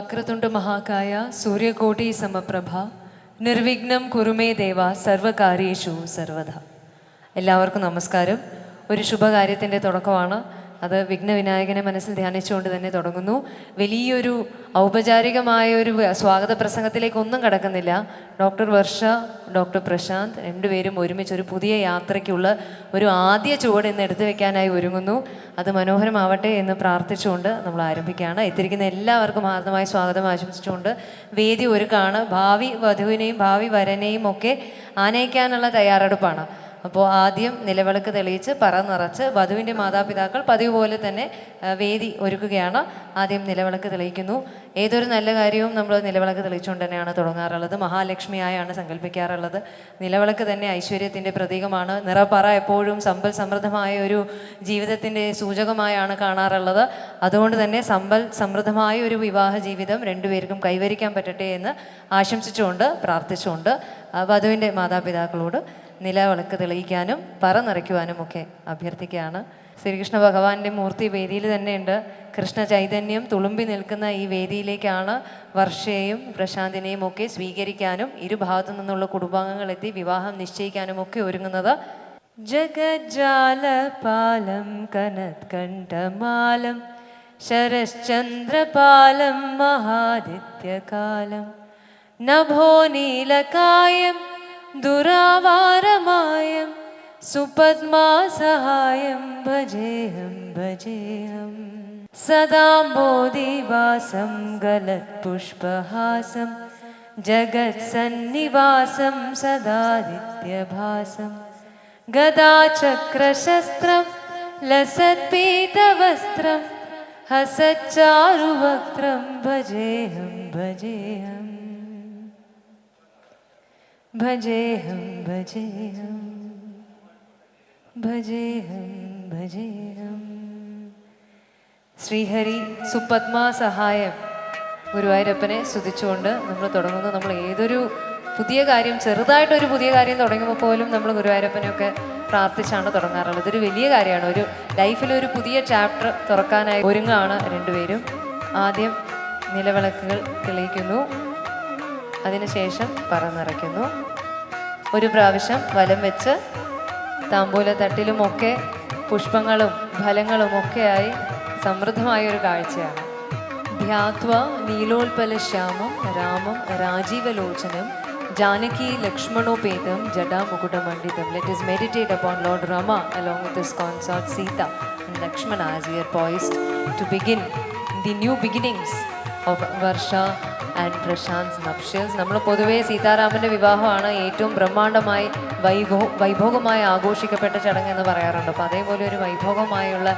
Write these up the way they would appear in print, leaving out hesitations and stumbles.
വക്രതുണ്ട മഹാകായ സൂര്യകോടി സമപ്രഭ നിർവിഘ്നം കുരുമേ ദേവ സർവകാര്യേഷു സർവദ. എല്ലാവർക്കും നമസ്കാരം. ഒരു ശുഭകാര്യത്തിൻ്റെ തുടക്കമാണ്. അത് വിഘ്നവിനായകനെ മനസ്സിൽ ധ്യാനിച്ചുകൊണ്ട് തന്നെ തുടങ്ങുന്നു. വലിയൊരു ഔപചാരികമായൊരു സ്വാഗത പ്രസംഗത്തിലേക്കൊന്നും കടക്കുന്നില്ല. ഡോക്ടർ വർഷ, ഡോക്ടർ പ്രശാന്ത് രണ്ടുപേരും ഒരുമിച്ച് ഒരു പുതിയ യാത്രയ്ക്കുള്ള ഒരു ആദ്യ ചുവട് ഇന്ന് എടുത്തു വെക്കാനായി ഒരുങ്ങുന്നു. അത് മനോഹരമാവട്ടെ എന്ന് പ്രാർത്ഥിച്ചുകൊണ്ട് നമ്മൾ ആരംഭിക്കുകയാണ്. എത്തിരിക്കുന്ന എല്ലാവർക്കും ഹാർദമായ സ്വാഗതം ആശംസിച്ചുകൊണ്ട് വേദി ഒരുക്കാണ്. ഭാവി വധുവിനെയും ഭാവി വരനെയും ഒക്കെ ആനയിക്കാനുള്ള തയ്യാറെടുപ്പാണ്. അപ്പോൾ ആദ്യം നിലവിളക്ക് തെളിയിച്ച് പറ നിറച്ച് വധുവിൻ്റെ മാതാപിതാക്കൾ പതിവ് പോലെ തന്നെ വേദി ഒരുക്കുകയാണ്. ആദ്യം നിലവിളക്ക് തെളിയിക്കുന്നു. ഏതൊരു നല്ല കാര്യവും നമ്മൾ നിലവിളക്ക് തെളിയിച്ചുകൊണ്ട് തന്നെയാണ് തുടങ്ങാറുള്ളത്. മഹാലക്ഷ്മിയായാണ് സങ്കല്പിക്കാറുള്ളത്. നിലവിളക്ക് തന്നെ ഐശ്വര്യത്തിൻ്റെ പ്രതീകമാണ്. നിറപ്പറ എപ്പോഴും സമ്പൽ സമൃദ്ധമായ ഒരു ജീവിതത്തിൻ്റെ സൂചകമായാണ് കാണാറുള്ളത്. അതുകൊണ്ട് തന്നെ സമ്പൽ സമൃദ്ധമായ ഒരു വിവാഹ ജീവിതം രണ്ടുപേർക്കും കൈവരിക്കാൻ പറ്റട്ടെ എന്ന് ആശംസിച്ചുകൊണ്ട് പ്രാർത്ഥിച്ചുകൊണ്ട് വധുവിൻ്റെ മാതാപിതാക്കളോട് നിലവിളക്ക് തെളിയിക്കാനും പറ നിറയ്ക്കുവാനും ഒക്കെ അഭ്യർത്ഥിക്കുകയാണ്. ശ്രീകൃഷ്ണ ഭഗവാന്റെ മൂർത്തി വേദിയിൽ തന്നെയുണ്ട്. കൃഷ്ണ ചൈതന്യം തുളുമ്പി നിൽക്കുന്ന ഈ വേദിയിലേക്കാണ് വർഷയെയും പ്രശാന്തിനെയും ഒക്കെ സ്വീകരിക്കാനും ഇരുഭാഗത്തു നിന്നുള്ള കുടുംബാംഗങ്ങളെത്തി വിവാഹം നിശ്ചയിക്കാനും ഒക്കെ ഒരുങ്ങുന്നത്. ജഗജ്ജാലപാലം കനത്കണ്ഠമാലം ശരശ്ചന്ദ്രപാലം മഹാദിത്യകാലം നഭോ നീലകായം ദുരാവാരമായം സുപദ്മാസഹായം ഭജേഹം ഭജേഹം സദാംബോധിവാസം ഗലത്പുഷ്പഹാസം ജഗത്സന്നിവാസം സദാദിത്യഭാസം ഗദാചക്രശസ്ത്രം ലസത്പീതവസ്ത്രം ഹസച്ചാരുവക്ത്രം ഭജേഹം ഭജേഹം ഭജേഹം ഭജേഹം ഭജേഹം ഭജേഹം. ശ്രീഹരി സുപദ്മാ സഹായം ഗുരുവായൂരപ്പനെ സ്തുതിച്ചുകൊണ്ട് നമ്മൾ തുടങ്ങുന്നു. നമ്മൾ ഏതൊരു പുതിയ കാര്യം, ചെറുതായിട്ടൊരു പുതിയ കാര്യം തുടങ്ങുമ്പോൾ പോലും നമ്മൾ ഗുരുവായൂരപ്പനെയൊക്കെ പ്രാർത്ഥിച്ചാണ് തുടങ്ങാറുള്ളത്. ഇതൊരു വലിയ കാര്യമാണ്. ഒരു ലൈഫിലൊരു പുതിയ ചാപ്റ്റർ തുറക്കാനായി ഒരുങ്ങാണ് രണ്ടുപേരും. ആദ്യം നിലവിളക്കുകൾ തെളിയിക്കുന്നു. അതിനുശേഷം പറ നിറയ്ക്കുന്നു. ഒരു പ്രാവശ്യം വലം വെച്ച് താമ്പൂല തട്ടിലുമൊക്കെ പുഷ്പങ്ങളും ഫലങ്ങളും ഒക്കെയായി സമൃദ്ധമായൊരു കാഴ്ചയാണ്. ധ്യാത്വ നീലോൽപലശ്യാമം രാമം രാജീവലോചനം Janaki ലക്ഷ്മണോപേതം ജടാമുകുടമണ്ഡിതം. Let us meditate upon Lord Rama along with his consort Sita and Lakshmana as we are poised to begin the new beginnings of Varsha and Prashanth nuptials. നമ്മൾ പൊതുവേ സീതാരാമൻ്റെ വിവാഹമാണ് ഏറ്റവും ബ്രഹ്മാണ്ഡമായി വൈഭോഗമായി ആഘോഷിക്കപ്പെട്ട ചടങ്ങ് എന്ന് പറയാറുണ്ട്. അപ്പോൾ അതേപോലെ ഒരു വൈഭോഗമായുള്ള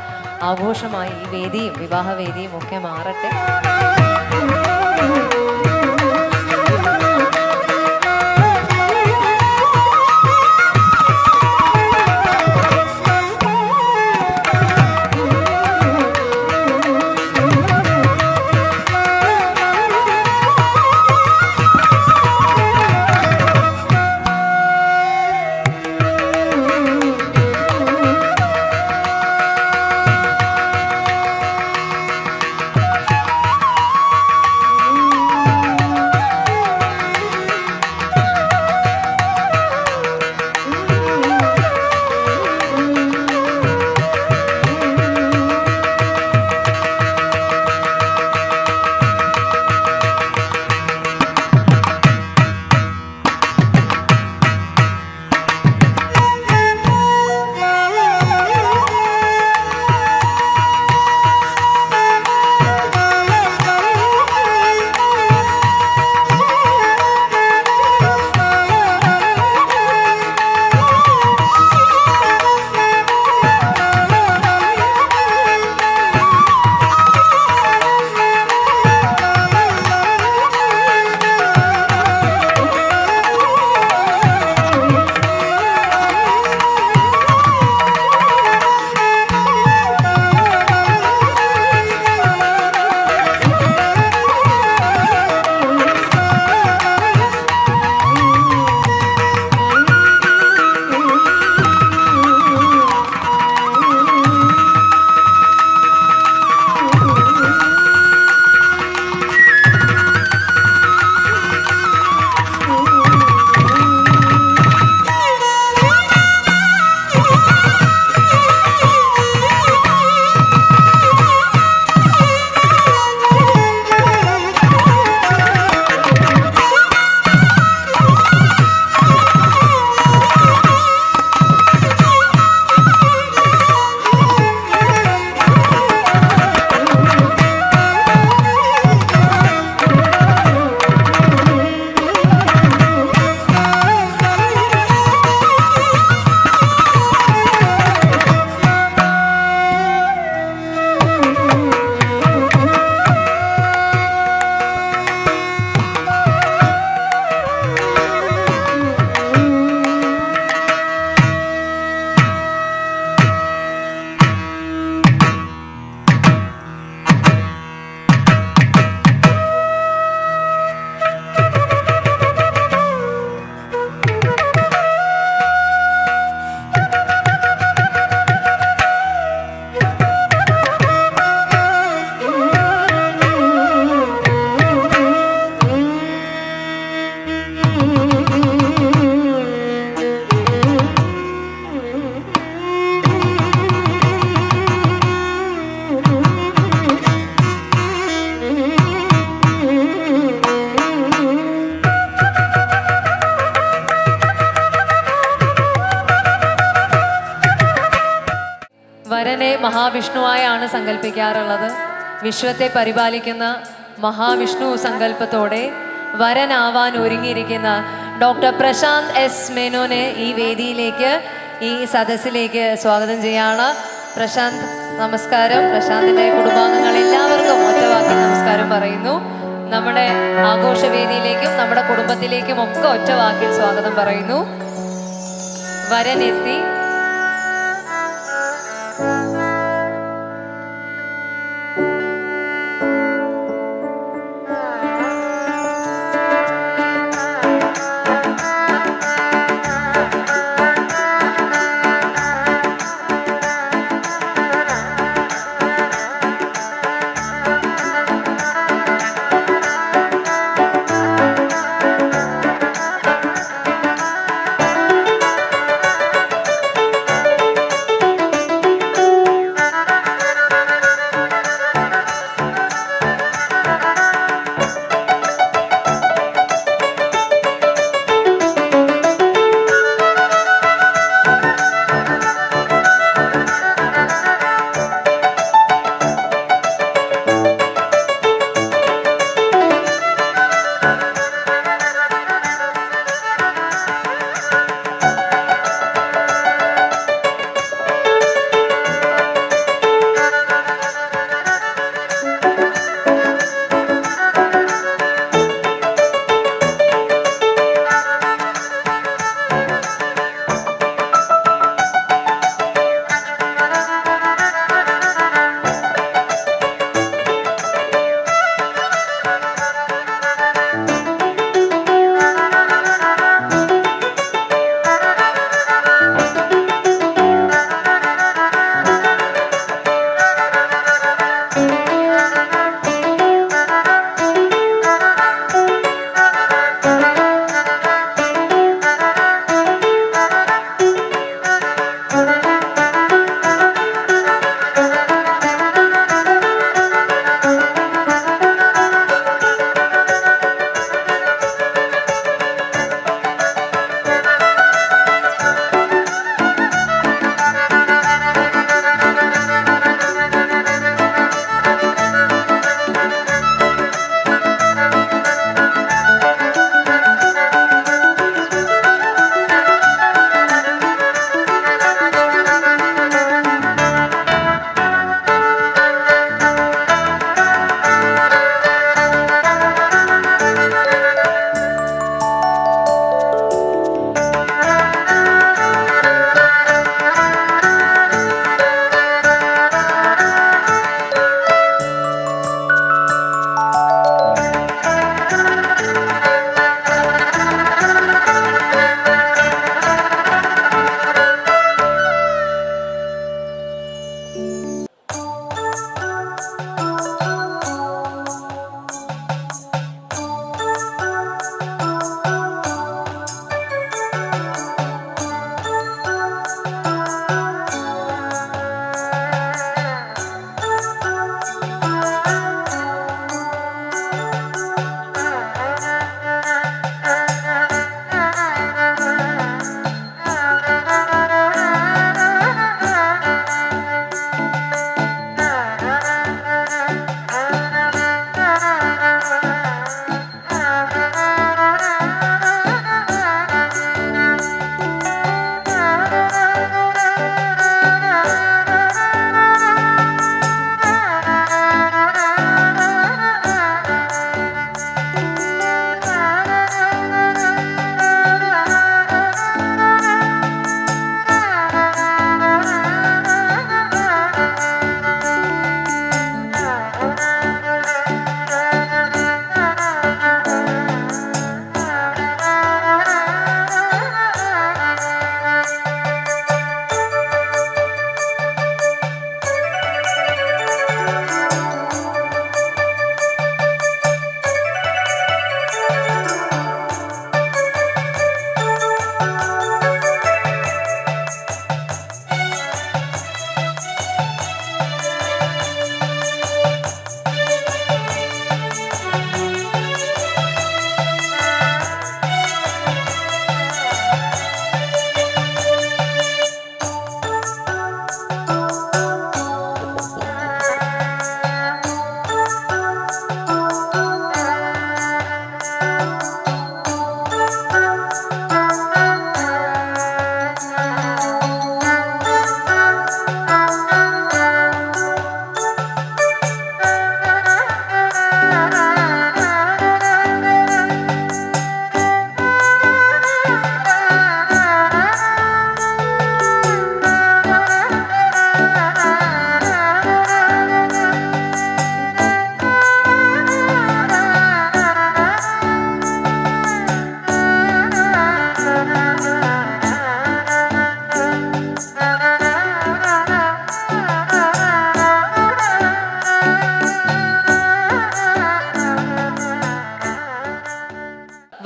ആഘോഷമായി ഈ വേദിയും വിവാഹവേദിയും ഒക്കെ മാറട്ടെ. വരനെ മഹാവിഷ്ണുവായാണ് സങ്കല്പിക്കാറുള്ളത്. വിശ്വത്തെ പരിപാലിക്കുന്ന മഹാവിഷ്ണു സങ്കല്പത്തോടെ വരനാവാൻ ഒരുങ്ങിയിരിക്കുന്ന ഡോക്ടർ പ്രശാന്ത് എസ് മേനോനെ ഈ വേദിയിലേക്ക്, ഈ സദസ്സിലേക്ക് സ്വാഗതം ചെയ്യാണ്. പ്രശാന്ത്, നമസ്കാരം. പ്രശാന്തിൻ്റെ കുടുംബാംഗങ്ങൾ എല്ലാവർക്കും ഒറ്റവാക്കിൽ നമസ്കാരം പറയുന്നു. നമ്മുടെ ആഘോഷവേദിയിലേക്കും നമ്മുടെ കുടുംബത്തിലേക്കും ഒക്കെ ഒറ്റവാക്കിൽ സ്വാഗതം പറയുന്നു. വരനെത്തി.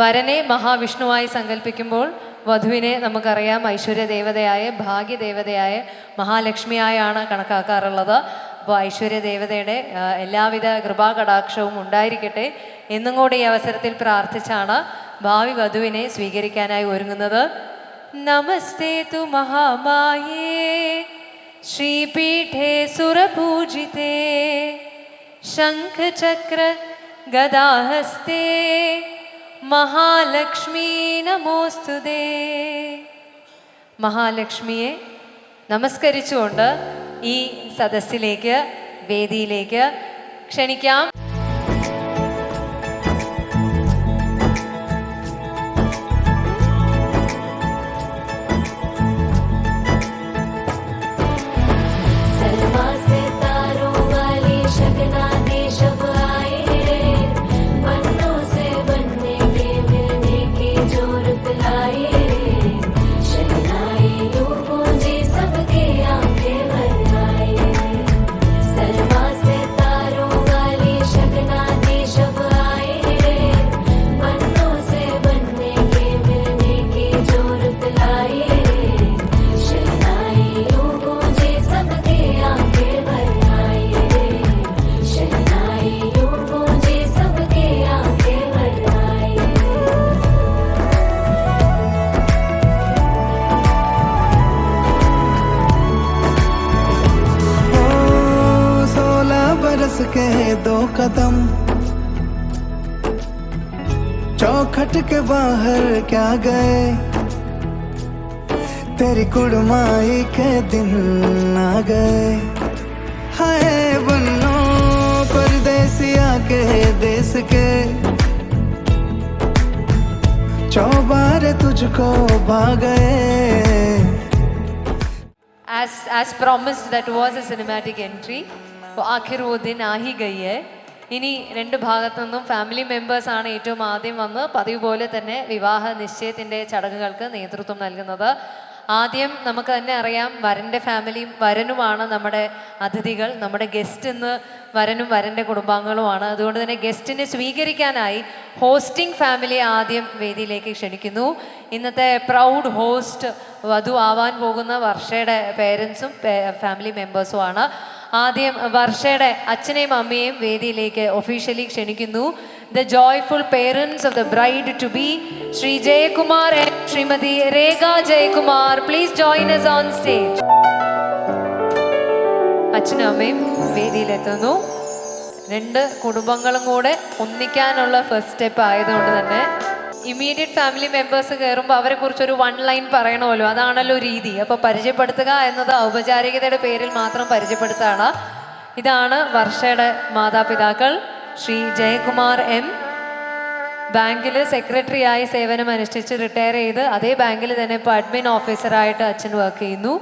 വരനെ മഹാവിഷ്ണുവായി സങ്കല്പിക്കുമ്പോൾ വധുവിനെ നമുക്കറിയാം ഐശ്വര്യദേവതയായ ഭാഗ്യദേവതയായ മഹാലക്ഷ്മിയായാണ് കണക്കാക്കാറുള്ളത്. അപ്പോൾ ഐശ്വര്യദേവതയുടെ എല്ലാവിധ കൃപാകടാക്ഷവും ഉണ്ടായിരിക്കട്ടെ എന്നും കൂടി ഈ അവസരത്തിൽ പ്രാർത്ഥിച്ചാണ് ഭാവി വധുവിനെ സ്വീകരിക്കാനായി ഒരുങ്ങുന്നത്. നമസ്തേ തു മഹാമായേ ശ്രീപീഠേ സുരപൂജിതേ ശംഖചക്ര ഗദാഹസ്തേ മഹാലക്ഷ്മീ നമോസ്തുതേ. മഹാലക്ഷ്മിയെ നമസ്കരിച്ചുകൊണ്ട് ഈ സദസ്സിലേക്ക്, വേദിയിലേക്ക് ക്ഷണിക്കാം. के 2 कदम चौखट के बाहर क्या गए, तेरी कुड़माई के दिन आ गए। हाय बन्नो परदेसिया के देश के चौबारे तुझको भा गए. As promised, that was a cinematic entry. ആഖിർ വോ ദിൻ ആഹി ഗയി ഹൈ. ഇനി രണ്ട് ഭാഗത്തു നിന്നും ഫാമിലി മെമ്പേഴ്സാണ് ഏറ്റവും ആദ്യം വന്ന് പതിവ് പോലെ തന്നെ വിവാഹ നിശ്ചയത്തിൻ്റെ ചടങ്ങുകൾക്ക് നേതൃത്വം നൽകുന്നത്. ആദ്യം നമുക്ക് തന്നെ അറിയാം, വരൻ്റെ ഫാമിലിയും വരനുമാണ് നമ്മുടെ അതിഥികൾ. നമ്മുടെ ഗസ്റ്റ് ഇന്ന് വരനും വരൻ്റെ കുടുംബാംഗങ്ങളുമാണ്. അതുകൊണ്ട് തന്നെ ഗസ്റ്റിനെ സ്വീകരിക്കാനായി ഹോസ്റ്റിംഗ് ഫാമിലി ആദ്യം വേദിയിലേക്ക് ക്ഷണിക്കുന്നു. ഇന്നത്തെ പ്രൗഡ് ഹോസ്റ്റ് വധു ആവാൻ പോകുന്ന വർഷയുടെ പേരൻസും ഫാമിലി മെമ്പേഴ്സുമാണ്. ആദ്യം വർഷയുടെ അച്ഛനെയും അമ്മയെയും വേദിയിലേക്ക് ഒഫീഷ്യലി ക്ഷണിക്കുന്നു. The joyful parents of the bride to be Shri Jayakumar and Shrimati Rekha Jayakumar, please join us on stage. അച്ഛനും അമ്മയും വേദിയിലെത്തുന്നു. രണ്ട് കുടുംബങ്ങളും കൂടെ ഒന്നിക്കാനുള്ള ഫസ്റ്റ് സ്റ്റെപ്പ് ആയതുകൊണ്ട് തന്നെ ഇമ്മീഡിയറ്റ് ഫാമിലി മെമ്പേഴ്സ് കയറുമ്പോൾ അവരെ കുറിച്ചൊരു 1 ലൈൻ പറയണമല്ലോ, അതാണല്ലോ രീതി. അപ്പോൾ പരിചയപ്പെടുത്തുക എന്നത് ഔപചാരികതയുടെ പേരിൽ മാത്രം പരിചയപ്പെടുത്താണ്. ഇതാണ് വർഷയുടെ മാതാപിതാക്കൾ. ശ്രീ ജയകുമാർ എം ബാങ്കിൽ സെക്രട്ടറിയായി സേവനം അനുഷ്ഠിച്ച് റിട്ടയർ ചെയ്ത് അതേ ബാങ്കിൽ തന്നെ ഇപ്പോൾ അഡ്മിൻ ഓഫീസറായിട്ട് അച്ഛൻ വർക്ക് ചെയ്യുന്നു.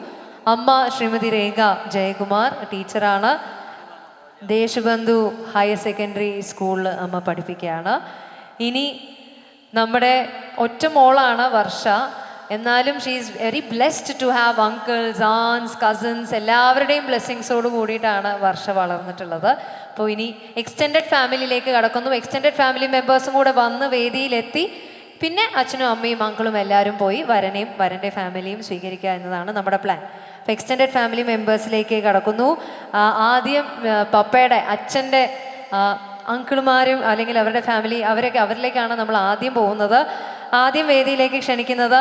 അമ്മ ശ്രീമതി രേഖ ജയകുമാർ ടീച്ചറാണ്. ദേശബന്ധു ഹയർ സെക്കൻഡറി സ്കൂളിൽ അമ്മ പഠിപ്പിക്കുകയാണ്. ഇനി നമ്മുടെ ഒറ്റ മോളാണ് വർഷ. എന്നാലും she is very blessed to have uncles, aunts, cousins എല്ലാവരുടെയും ബ്ലെസ്സിങ്സോട് കൂടിയിട്ടാണ് വർഷ വളർന്നിട്ടുള്ളത്. അപ്പോൾ ഇനി എക്സ്റ്റെൻഡഡ് ഫാമിലിയിലേക്ക് കടക്കുന്നു. എക്സ്റ്റെൻഡഡ് ഫാമിലി മെമ്പേഴ്സും കൂടെ വന്ന് വേദിയിലെത്തി പിന്നെ അച്ഛനും അമ്മയും മക്കളും എല്ലാവരും പോയി വരനെയും വരൻ്റെ ഫാമിലിയും സ്വീകരിക്കുക എന്നതാണ് നമ്മുടെ പ്ലാൻ. അപ്പോൾ എക്സ്റ്റെൻഡഡ് ഫാമിലി മെമ്പേഴ്സിലേക്ക് കടക്കുന്നു. ആദ്യം പപ്പയുടെ അച്ഛൻ്റെ അങ്കിളുമാരും അല്ലെങ്കിൽ അവരുടെ ഫാമിലി അവരിലേക്കാണ് നമ്മൾ ആദ്യം പോകുന്നത്. ആദ്യം വേദിയിലേക്ക് ക്ഷണിക്കുന്നത്,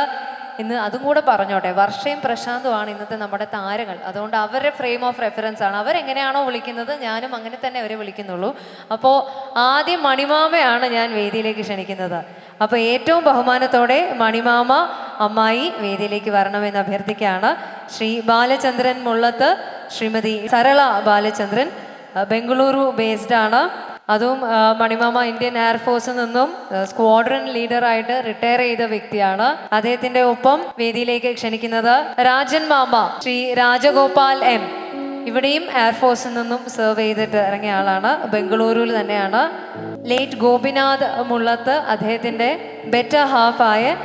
ഇന്ന് അതും കൂടെ പറഞ്ഞോട്ടെ, വർഷയും പ്രശാന്തുമാണ് ഇന്നത്തെ നമ്മുടെ താരങ്ങൾ. അതുകൊണ്ട് അവരുടെ ഫ്രെയിം ഓഫ് റെഫറൻസ് ആണ്. അവരെങ്ങനെയാണോ വിളിക്കുന്നത് ഞാനും അങ്ങനെ തന്നെ അവരെ വിളിക്കുന്നുള്ളൂ. അപ്പോൾ ആദ്യം മണിമാമയാണ് ഞാൻ വേദിയിലേക്ക് ക്ഷണിക്കുന്നത്. അപ്പോൾ ഏറ്റവും ബഹുമാനത്തോടെ മണിമാമ അമ്മായി വേദിയിലേക്ക് വരണമെന്ന് അഭ്യർത്ഥിക്കുകയാണ്. ശ്രീ ബാലചന്ദ്രൻ മുള്ളത്ത്, ശ്രീമതി സരള ബാലചന്ദ്രൻ ബംഗളൂരു ബേസ്ഡ് ആണ്. അതും മണിമാമ ഇന്ത്യൻ എയർഫോഴ്സിൽ നിന്നും സ്ക്വാഡ്രൺ ലീഡറായിട്ട് റിട്ടയർ ചെയ്ത വ്യക്തിയാണ്. അദ്ദേഹത്തിന്റെ ഒപ്പം വേദിയിലേക്ക് ക്ഷണിക്കുന്നത് രാജൻ മാമ, ശ്രീ രാജഗോപാൽ എം. ഇവിടെയും എയർഫോഴ്സിൽ നിന്നും സെർവ് ചെയ്തിട്ട് ഇറങ്ങിയ ആളാണ്. ബംഗളൂരുവിൽ തന്നെയാണ്. ലേറ്റ് ഗോപിനാഥ് മുള്ളത്ത്, അദ്ദേഹത്തിന്റെ ബെറ്റർ ഹാഫായ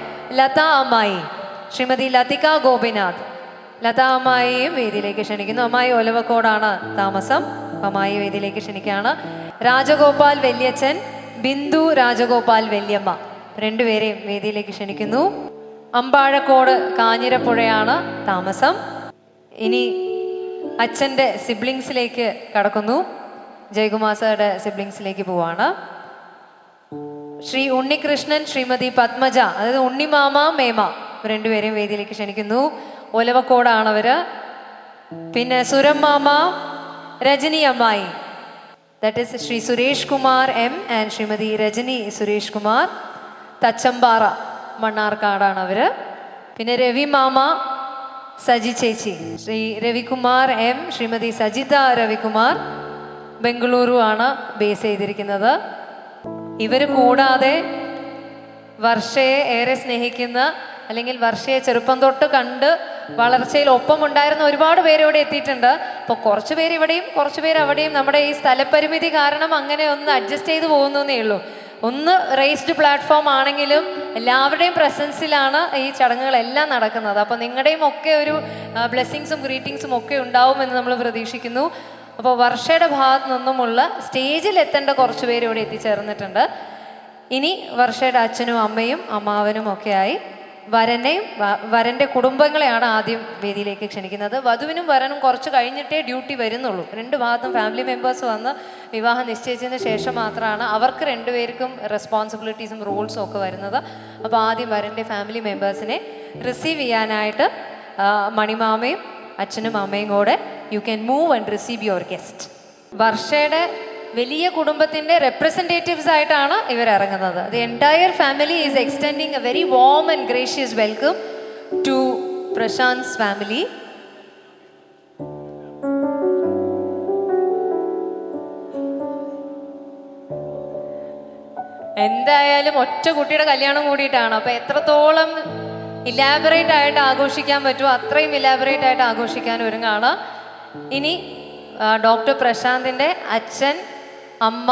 ലത അമ്മായി, ശ്രീമതി ലതിക ഗോപിനാഥ്, ലത അമ്മായിയും വേദിയിലേക്ക് ക്ഷണിക്കുന്നു. അമ്മായി ഒലവക്കോടാണ് താമസം. അമ്മായി വേദിയിലേക്ക് ക്ഷണിക്കുകയാണ്. രാജഗോപാൽ വല്യച്ഛൻ, ബിന്ദു രാജഗോപാൽ വല്യമ്മ, രണ്ടുപേരെയും വേദിയിലേക്ക് ക്ഷണിക്കുന്നു. അമ്പാഴക്കോട് കാഞ്ഞിരപ്പുഴയാണ് താമസം. ഇനി അച്ഛൻ്റെ സിബ്ലിങ്സിലേക്ക് കടക്കുന്നു. ജയകുമാർ സാറുടെ സിബ്ലിങ്സിലേക്ക് പോവാണ്. ശ്രീ ഉണ്ണികൃഷ്ണൻ, ശ്രീമതി പത്മജ, അതായത് ഉണ്ണിമാമ, മേമ, രണ്ടുപേരെയും വേദിയിലേക്ക് ക്ഷണിക്കുന്നു. ഒലവക്കോടാണവര്. പിന്നെ സുരമ്മാമ, രജനി അമ്മായി, that is Shri Suresh Kumar M and Shrimati Rajani Suresh Kumar, Thachampara, മണ്ണാർക്കാടാണ് അവര്. പിന്നെ രവി മാമ, സജി ചേച്ചി, ശ്രീ രവികുമാർ എം, ശ്രീമതി സജിത രവികുമാർ, ബംഗളൂരു ആണ് ബേസ് ചെയ്തിരിക്കുന്നത്. ഇവർ കൂടാതെ വർഷയെ ഏറെ സ്നേഹിക്കുന്ന, അല്ലെങ്കിൽ വർഷയെ ചെറുപ്പം തൊട്ട് കണ്ട് വളർച്ചയിൽ ഒപ്പമുണ്ടായിരുന്ന ഒരുപാട് പേര് ഇവിടെ എത്തിയിട്ടുണ്ട്. അപ്പോൾ കുറച്ച് പേര് ഇവിടെയും കുറച്ച് പേര് അവിടെയും. നമ്മുടെ ഈ സ്ഥലപരിമിതി കാരണം അങ്ങനെ ഒന്ന് അഡ്ജസ്റ്റ് ചെയ്ത് പോകുന്നേ ഉള്ളൂ. ഒന്ന് റേസ്ഡ് പ്ലാറ്റ്ഫോം ആണെങ്കിലും എല്ലാവരുടെയും പ്രസൻസിലാണ് ഈ ചടങ്ങുകളെല്ലാം നടക്കുന്നത്. അപ്പോൾ നിങ്ങളുടെയും ഒക്കെ ഒരു ബ്ലെസ്സിങ്സും ഗ്രീറ്റിങ്സും ഒക്കെ ഉണ്ടാവുമെന്ന് നമ്മൾ പ്രതീക്ഷിക്കുന്നു. അപ്പോൾ വർഷയുടെ ഭാഗത്തു നിന്നുമുള്ള സ്റ്റേജിൽ എത്തേണ്ട കുറച്ച് പേര് ഇവിടെ എത്തിച്ചേർന്നിട്ടുണ്ട്. ഇനി വർഷയുടെ അച്ഛനും അമ്മയും അമ്മാവനും ഒക്കെയായി വരനെയും വരൻ്റെ കുടുംബങ്ങളെയാണ് ആദ്യം വേദിയിലേക്ക് ക്ഷണിക്കുന്നത്. വധുവിനും വരനും കുറച്ച് കഴിഞ്ഞിട്ടേ ഡ്യൂട്ടി വരുന്നുള്ളൂ. രണ്ട് ഭാഗത്തും ഫാമിലി മെമ്പേഴ്സ് വന്ന് വിവാഹം നിശ്ചയിച്ചതിന് ശേഷം മാത്രമാണ് അവർക്ക് രണ്ടുപേർക്കും റെസ്പോൺസിബിലിറ്റീസും റോൾസും ഒക്കെ വരുന്നത്. അപ്പോൾ ആദ്യം വരൻ്റെ ഫാമിലി മെമ്പേഴ്സിനെ റിസീവ് ചെയ്യാനായിട്ട് മണിമാമയും അച്ഛനും അമ്മയും കൂടെ you can move and receive your guest. വർഷയുടെ വലിയ കുടുംബത്തിൻ്റെ റെപ്രസെൻറ്റേറ്റീവ്സ് ആയിട്ടാണ് ഇവർ ഇറങ്ങുന്നത്. The entire family is extending a very warm and gracious welcome to പ്രശാന്ത്സ് ഫാമിലി. എന്തായാലും ഒറ്റ കുട്ടിയുടെ കല്യാണം കൂടിയിട്ടാണ്. അപ്പോൾ എത്രത്തോളം ഇലാബറേറ്റ് ആയിട്ട് ആഘോഷിക്കാൻ പറ്റുമോ അത്രയും ഇലാബറേറ്റ് ആയിട്ട് ആഘോഷിക്കാൻ ഒരുങ്ങാണ്. ഇനി ഡോക്ടർ പ്രശാന്തിൻ്റെ അച്ഛൻ, അമ്മ,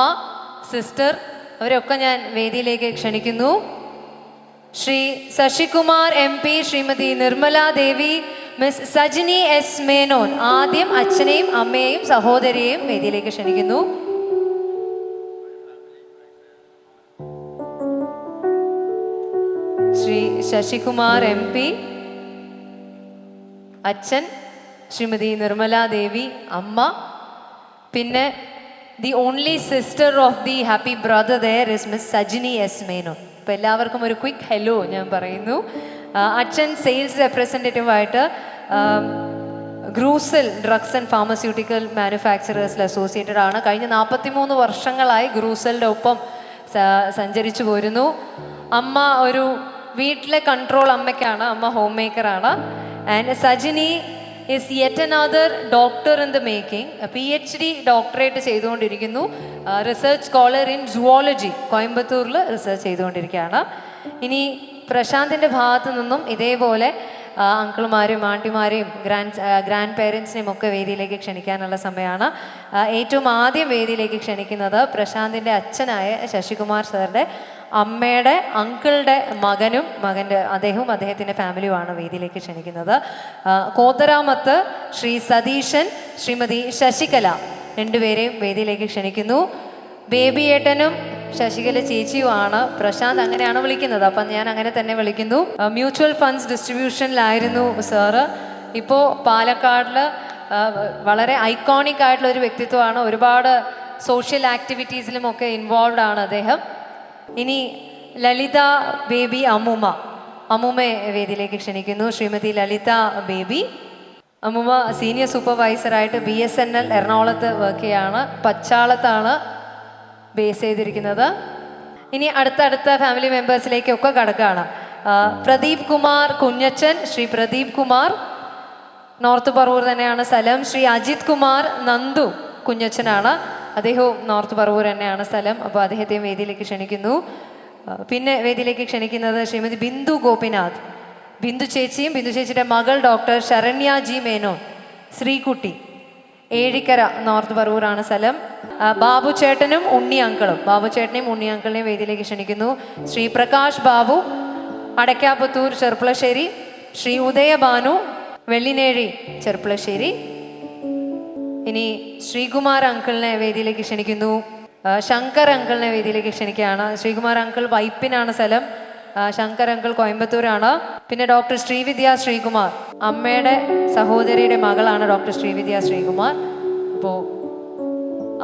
സിസ്റ്റർ, അവരൊക്കെ ഞാൻ വേദിയിലേക്ക് ക്ഷണിക്കുന്നു. ശ്രീ ശശികുമാർ എം പി, ശ്രീമതി നിർമ്മല ദേവി, മിസ് സജിനി എസ് മേനോൻ. ആദ്യം അച്ഛനെയും അമ്മയെയും സഹോദരിയെയും വേദിയിലേക്ക് ക്ഷണിക്കുന്നു. ശ്രീ ശശികുമാർ എം പി, അച്ഛൻ ശ്രീമതി നിർമ്മല ദേവി, അമ്മ. പിന്നെ the only sister of the happy brother there is Miss Sajini S Menon. അപ്പോൾ എല്ലാവർക്കും ഒരു ക്വിക്ക് ഹലോ ഞാൻ പറയുന്നു. അച്ഛൻ സെയിൽസ് റെപ്രസെൻറ്റേറ്റീവായിട്ട് ഗ്രൂസൽ ഡ്രഗ്സ് ആൻഡ് ഫാർമസ്യൂട്ടിക്കൽ മാനുഫാക്ചറേഴ്സിൽ അസോസിയേറ്റഡ് ആണ്. കഴിഞ്ഞ 43 വർഷങ്ങളായി ഗ്രൂസലിൻ്റെ ഒപ്പം സഞ്ചരിച്ചു പോരുന്നു. അമ്മ ഒരു വീട്ടിലെ കൺട്രോൾ അമ്മയ്ക്കാണ്, അമ്മ ഹോം മേക്കറാണ്. And Sajini is yet another doctor in the making, a PhD doctorate ചെയ്തുകൊണ്ടിരിക്കുന്നു. റിസർച്ച് സ്കോളർ ഇൻ സുവോളജി, കോയമ്പത്തൂരിൽ റിസർച്ച് ചെയ്തുകൊണ്ടിരിക്കുകയാണ്. ഇനി പ്രശാന്തിൻ്റെ ഭാഗത്തു നിന്നും ഇതേപോലെ അങ്കിളുമാരെയും ആൻറ്റിമാരെയും ഗ്രാൻഡ് പേരൻസിനെയും ഒക്കെ വേദിയിലേക്ക് ക്ഷണിക്കാനുള്ള സമയമാണ്. ഏറ്റവും ആദ്യം വേദിയിലേക്ക് ക്ഷണിക്കുന്നത് പ്രശാന്തിൻ്റെ അച്ഛനായ ശശികുമാർ സാറിൻ്റെ അമ്മയുടെ അങ്കിളുടെ മകനും അദ്ദേഹവും അദ്ദേഹത്തിൻ്റെ ഫാമിലിയുമാണ് വേദിയിലേക്ക് ക്ഷണിക്കുന്നത്. കോത്തരാമത്ത് ശ്രീ സതീശൻ, ശ്രീമതി ശശികല, രണ്ടുപേരെയും വേദിയിലേക്ക് ക്ഷണിക്കുന്നു. ബേബി ഏട്ടനും ശശികല ചേച്ചിയുമാണ് പ്രശാന്ത് അങ്ങനെയാണ് വിളിക്കുന്നത്, അപ്പം ഞാൻ അങ്ങനെ തന്നെ വിളിക്കുന്നു. മ്യൂച്വൽ ഫണ്ട്സ് ഡിസ്ട്രിബ്യൂഷനിലായിരുന്നു സാറ്. ഇപ്പോൾ പാലക്കാടിൽ വളരെ ഐക്കോണിക് ആയിട്ടുള്ള ഒരു വ്യക്തിത്വമാണ്. ഒരുപാട് സോഷ്യൽ ആക്ടിവിറ്റീസിലുമൊക്കെ ഇൻവോൾവ് ആണ് അദ്ദേഹം. ഇനി ലളിത ബേബി അമ്മൂമ്മയെ വേദിയിലേക്ക് ക്ഷണിക്കുന്നു. ശ്രീമതി ലളിത ബേബി. അമ്മൂമ്മ സീനിയർ സൂപ്പർവൈസറായിട്ട് BSNL എറണാകുളത്ത് വർക്ക് ചെയ്യാണ്. പച്ചാളത്താണ് ബേസ് ചെയ്തിരിക്കുന്നത്. ഇനി അടുത്തടുത്ത ഫാമിലി മെമ്പേഴ്സിലേക്കൊക്കെ കടക്കുകയാണ്. പ്രദീപ് കുമാർ കുഞ്ഞച്ചൻ, ശ്രീ പ്രദീപ് കുമാർ, നോർത്ത് പറവൂർ തന്നെയാണ് സ്ഥലം. ശ്രീ അജിത് കുമാർ നന്ദു കുഞ്ഞച്ചനാണ്, അദ്ദേഹവും നോർത്ത് പറവൂർ തന്നെയാണ് സ്ഥലം. അപ്പോൾ അദ്ദേഹത്തെയും വേദിയിലേക്ക് ക്ഷണിക്കുന്നു. പിന്നെ വേദിയിലേക്ക് ക്ഷണിക്കുന്നത് ശ്രീമതി ബിന്ദു ഗോപിനാഥ്, ബിന്ദു ചേച്ചിയും ബിന്ദു ചേച്ചിയുടെ മകൾ doctor Sharanya G Menon, Sreekutty, Ezhikkara, North പറവൂരാണ് സ്ഥലം. ബാബു ചേട്ടനും ഉണ്ണി അങ്കിളിനെയും വേദിയിലേക്ക് ക്ഷണിക്കുന്നു. ശ്രീ പ്രകാശ് ബാബു, അടയ്ക്കാപുത്തൂർ, ചെർപ്പളശ്ശേരി. ശ്രീ ഉദയഭാനു, വെള്ളിനേഴി, ചെർപ്പളശ്ശേരി. ഇനി ശ്രീകുമാർ അങ്കിളിനെ വേദിയിലേക്ക് ക്ഷണിക്കുന്നു. ശങ്കർ അങ്കിളിനെ വേദിയിലേക്ക് ക്ഷണിക്കുകയാണ്. ശ്രീകുമാർ അങ്കിൾ വൈപ്പിനാണ് സ്ഥലം, ശങ്കർ അങ്കിൾ കോയമ്പത്തൂരാണ്. പിന്നെ ഡോക്ടർ ശ്രീവിദ്യ ശ്രീകുമാർ, അമ്മയുടെ സഹോദരിയുടെ മകളാണ് ഡോക്ടർ ശ്രീവിദ്യ ശ്രീകുമാർ. അപ്പോൾ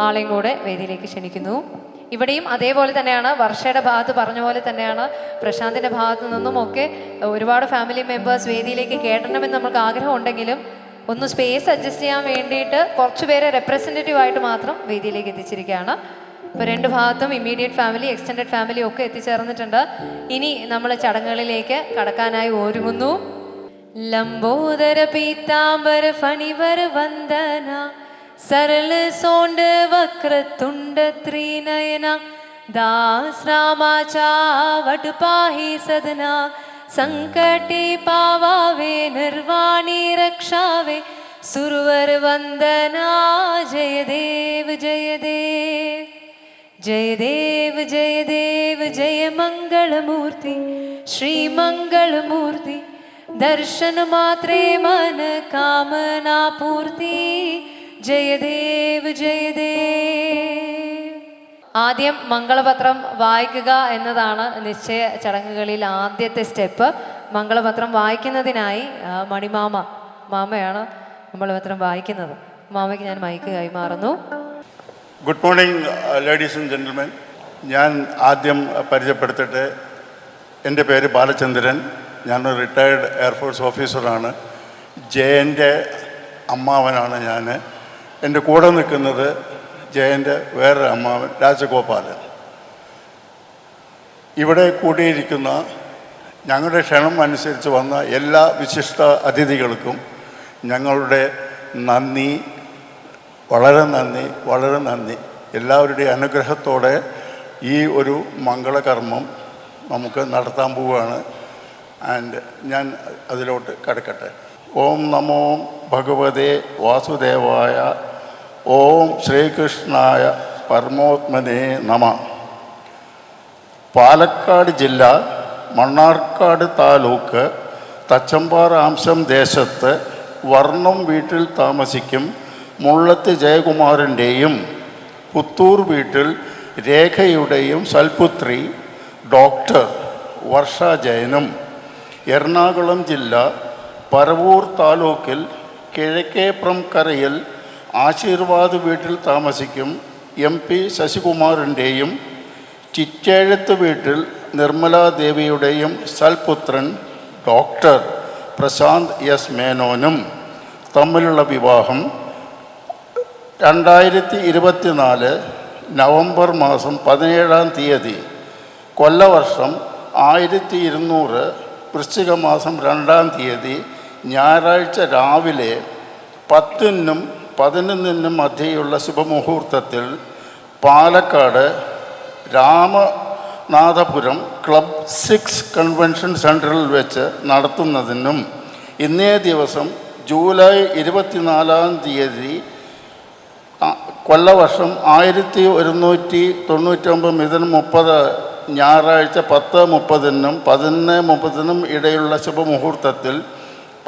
ആളെയും കൂടെ വേദിയിലേക്ക് ക്ഷണിക്കുന്നു. ഇവിടെയും അതേപോലെ തന്നെയാണ്, വർഷയുടെ ഭാഗത്ത് പറഞ്ഞ പോലെ തന്നെയാണ്, പ്രശാന്തിൻ്റെ ഭാഗത്തു നിന്നും ഒക്കെ ഒരുപാട് ഫാമിലി മെമ്പേഴ്സ് വേദിയിലേക്ക് കേട്ടണമെന്ന് നമുക്ക് ആഗ്രഹമുണ്ടെങ്കിലും ഒന്ന് സ്പേസ് അഡ്ജസ്റ്റ് ചെയ്യാൻ വേണ്ടിയിട്ട് കുറച്ച് പേരെ റെപ്രസെൻറ്റേറ്റീവ് ആയിട്ട് മാത്രം വേദിയിലേക്ക് എത്തിച്ചിരിക്കുകയാണ്. ഇപ്പോൾ രണ്ട് ഭാഗത്തും ഇമ്മീഡിയറ്റ് ഫാമിലി, എക്സ്റ്റെൻഡഡ് ഫാമിലി ഒക്കെ എത്തിച്ചേർന്നിട്ടുണ്ട്. ഇനി നമ്മൾ ചടങ്ങുകളിലേക്ക് കടക്കാനായി ഒരുങ്ങുന്നു. ലംബോദര പീതാംബര ഫണിവര വന്ദന सरल सोंड वक्रतुंड त्रिनयन दास रामाचा वट पाहि सदना संकटे पावावे निर्वाणी रक्षावे सुरवर वंदना जय देव जय देव जय देव जय देव जय मंगलमूर्ति श्री मंगलमूर्ति दर्शन मात्रे मन कामना पूर्ति ജയദേവ് ജയദേവ്. ആദ്യം മംഗളപത്രം വായിക്കുക എന്നതാണ് നിശ്ചയ ചടങ്ങുകളിൽ ആദ്യത്തെ സ്റ്റെപ്പ്. മംഗളപത്രം വായിക്കുന്നതിനായി മാമയാണ് മംഗളപത്രം വായിക്കുന്നത്. മാമയ്ക്ക് ഞാൻ മൈക്ക് കൈമാറുന്നു. Good morning ladies and gentlemen. ഞാൻ ആദ്യം പരിചയപ്പെടുത്തിട്ട്, എൻ്റെ പേര് ബാലചന്ദ്രൻ. ഞാനൊരു റിട്ടയർഡ് എയർഫോഴ്സ് ഓഫീസറാണ്. ജയൻ്റെ അമ്മാവനാണ് ഞാൻ. എൻ്റെ കൂടെ നിൽക്കുന്നത് ജയൻ്റെ വേറൊരു അമ്മാവൻ രാജഗോപാലൻ. ഇവിടെ കൂടിയിരിക്കുന്ന ഞങ്ങളുടെ ക്ഷണം അനുസരിച്ച് വന്ന എല്ലാ വിശിഷ്ട അതിഥികൾക്കും ഞങ്ങളുടെ നന്ദി, വളരെ നന്ദി, വളരെ നന്ദി. എല്ലാവരുടെയും അനുഗ്രഹത്തോടെ ഈ ഒരു മംഗളകർമ്മം നമുക്ക് നടത്താൻ പോവുകയാണ്. ആൻഡ് ഞാൻ അതിലോട്ട് കടക്കട്ടെ. ഓം നമോ ഭഗവതേ വാസുദേവായ. ഓം ശ്രീകൃഷ്ണായ പരമോത്മനേ നമ. പാലക്കാട് ജില്ല മണ്ണാർക്കാട് താലൂക്ക് തച്ചമ്പാറ അംശം ദേശത്ത് വർണ്ണം വീട്ടിൽ താമസിക്കും മുള്ളത്ത് ജയകുമാറിൻ്റെയും പുത്തൂർ വീട്ടിൽ രേഖയുടെയും സൽപുത്രി ഡോക്ടർ വർഷ ജയനും എറണാകുളം ജില്ല പരവൂർ താലൂക്കിൽ കിഴക്കേപ്രം കരയിൽ ആശീർവാദ് വീട്ടിൽ താമസിക്കും MP ശശികുമാറിൻ്റെയും ചിറ്റേഴത്ത് വീട്ടിൽ നിർമ്മലാദേവിയുടെയും സൽപുത്രൻ ഡോക്ടർ പ്രശാന്ത് S മേനോനും തമ്മിലുള്ള വിവാഹം 2024 നവംബർ മാസം 17-ാം തീയതി കൊല്ലവർഷം 1200 വൃശ്ചിക മാസം 2-ാം തീയതി ഞായറാഴ്ച രാവിലെ 10-നും 11-നും മധ്യയുള്ള ശുഭമുഹൂർത്തത്തിൽ പാലക്കാട് രാമനാഥപുരം ക്ലബ് 6 കൺവെൻഷൻ സെൻറ്ററിൽ വെച്ച് നടത്തുന്നതിനും ഇന്നേ ദിവസം ജൂലൈ 24-ാം തീയതി കൊല്ലവർഷം 1199 മിഥുനം 30 ഞായറാഴ്ച 10:30-നും 11:30-നും ഇടയിലുള്ള ശുഭമുഹൂർത്തത്തിൽ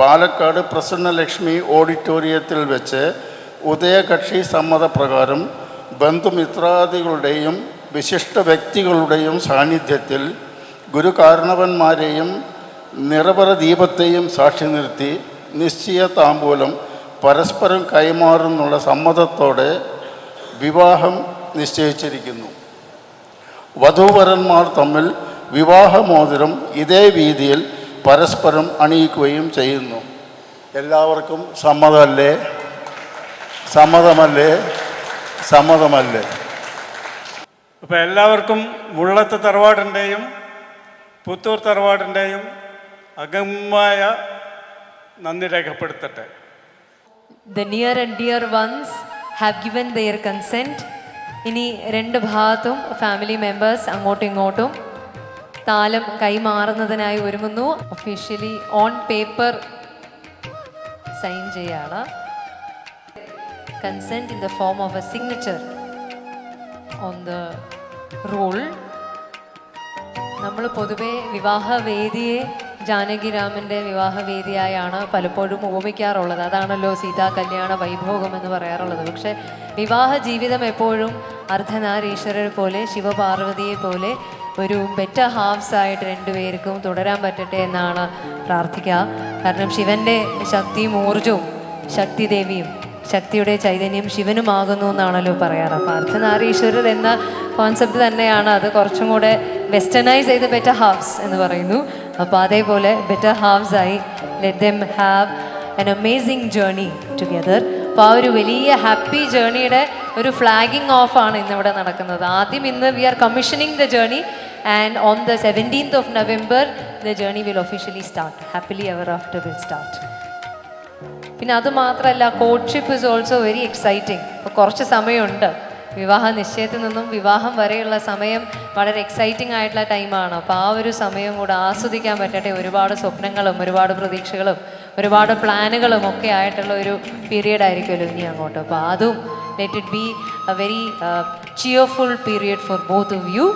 പാലക്കാട് പ്രസന്നലക്ഷ്മി ഓഡിറ്റോറിയത്തിൽ വെച്ച് ഉദയകക്ഷി സമ്മതപ്രകാരം ബന്ധുമിത്രാദികളുടെയും വിശിഷ്ട വ്യക്തികളുടെയും സാന്നിധ്യത്തിൽ ഗുരുകാരണവന്മാരെയും നിറപറ ദീപത്തെയും സാക്ഷി നിർത്തി നിശ്ചയ താമ്പൂലം പരസ്പരം കൈമാറുന്നുള്ള സമ്മതത്തോടെ വിവാഹം നിശ്ചയിച്ചിരിക്കുന്നു. വധൂവരന്മാർ തമ്മിൽ വിവാഹമോതിരം ഇതേ രീതിയിൽ പരസ്പരം അണിയിക്കുകയും ചെയ്യുന്നു. എല്ലാവർക്കും സമ്മതമല്ലേ? സമ്മതമല്ലേ? സമ്മതമല്ലേ? അപ്പോൾ എല്ലാവർക്കും മുള്ളത്ത് തറവാടിൻ്റെയും പുത്തൂർ തറവാടിൻ്റെയും അഗമ്യമായ നന്ദി രേഖപ്പെടുത്തട്ടെ. The near and dear ones have given their consent. ഇനി രണ്ട് ഭാഗത്തും ഫാമിലി മെമ്പേഴ്സ് അങ്ങോട്ടും ഇങ്ങോട്ടും താലം കൈമാറുന്നതിനായി ഒരുങ്ങുന്നു. ഒഫീഷ്യലി ഓൺ പേപ്പർ സൈൻ ചെയ്യാണ്. Consent in the form of a signature on the roll. നമ്മൾ പൊതുവെ വിവാഹവേദിയെ ജാനകിരാമൻ്റെ വിവാഹവേദിയായാണ് പലപ്പോഴും ഉപമിക്കാറുള്ളത്. അതാണല്ലോ സീതാ കല്യാണ വൈഭോഗം എന്ന് പറയാറുള്ളത്. പക്ഷെ വിവാഹ ജീവിതം എപ്പോഴും അർദ്ധനാരീശ്വരരെ പോലെ ശിവപാർവതിയെ പോലെ ഒരു ബെറ്റർ ഹാഫ്സ് ആയിട്ട് രണ്ടുപേർക്കും തുടരാൻ പറ്റട്ടെ എന്നാണ് പ്രാർത്ഥിക്കുക. കാരണം ശിവൻ്റെ ശക്തിയും ഊർജവും ശക്തിദേവിയും ശക്തിയുടെ ചൈതന്യം ശിവനുമാകുന്നു എന്നാണല്ലോ പറയാറ്. അപ്പോൾ അർദ്ധനാരീശ്വരർ എന്ന കോൺസെപ്റ്റ് തന്നെയാണ് അത് കുറച്ചും കൂടെ വെസ്റ്റേണൈസ് ചെയ്ത് ബെറ്റർ ഹാഫ്സ് എന്ന് പറയുന്നു. അപ്പോൾ അതേപോലെ ബെറ്റർ ഹാഫ്സ് ആയി let them have an amazing journey together. അപ്പോൾ ആ ഒരു വലിയ ഹാപ്പി ജേർണിയുടെ ഒരു ഫ്ലാഗിങ് ഓഫ് ആണ് ഇന്നിവിടെ നടക്കുന്നത്. ആദ്യം ഇന്ന് we are commissioning the journey and on the 17th of November the journey will officially start. Happily ever after will start. പിന്നെ അത് മാത്രമല്ല, courtship is also very exciting. ഇപ്പോൾ കുറച്ച് സമയമുണ്ട്. വിവാഹ നിശ്ചയത്തിൽ നിന്നും വിവാഹം വരെയുള്ള സമയം വളരെ എക്സൈറ്റിംഗ് ആയിട്ടുള്ള ടൈമാണ്. അപ്പോൾ ആ ഒരു സമയം കൂടെ ആസ്വദിക്കാൻ പറ്റട്ടെ. ഒരുപാട് സ്വപ്നങ്ങളും ഒരുപാട് പ്രതീക്ഷകളും ഒരുപാട് പ്ലാനുകളും ഒക്കെ ആയിട്ടുള്ള ഒരു പീരിയഡ് ആയിരിക്കുമല്ലോ ഇനി അങ്ങോട്ട്. അപ്പോൾ അതും let it be a very cheerful period for both of you.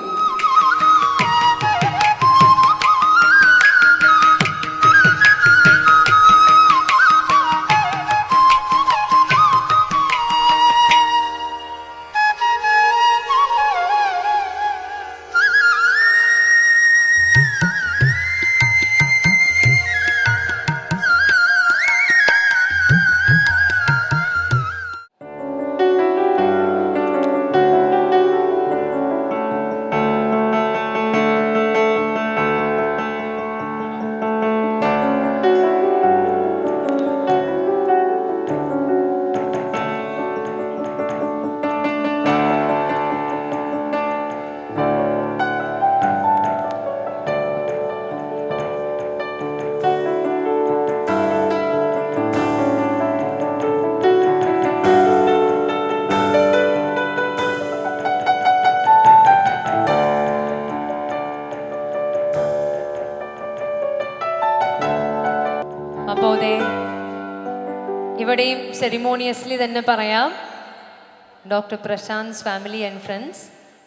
അപ്പോൾ അതെ, ഇവിടെയും സെറിമോണിയസ്ലി തന്നെ പറയാം, doctor Prashant family and friends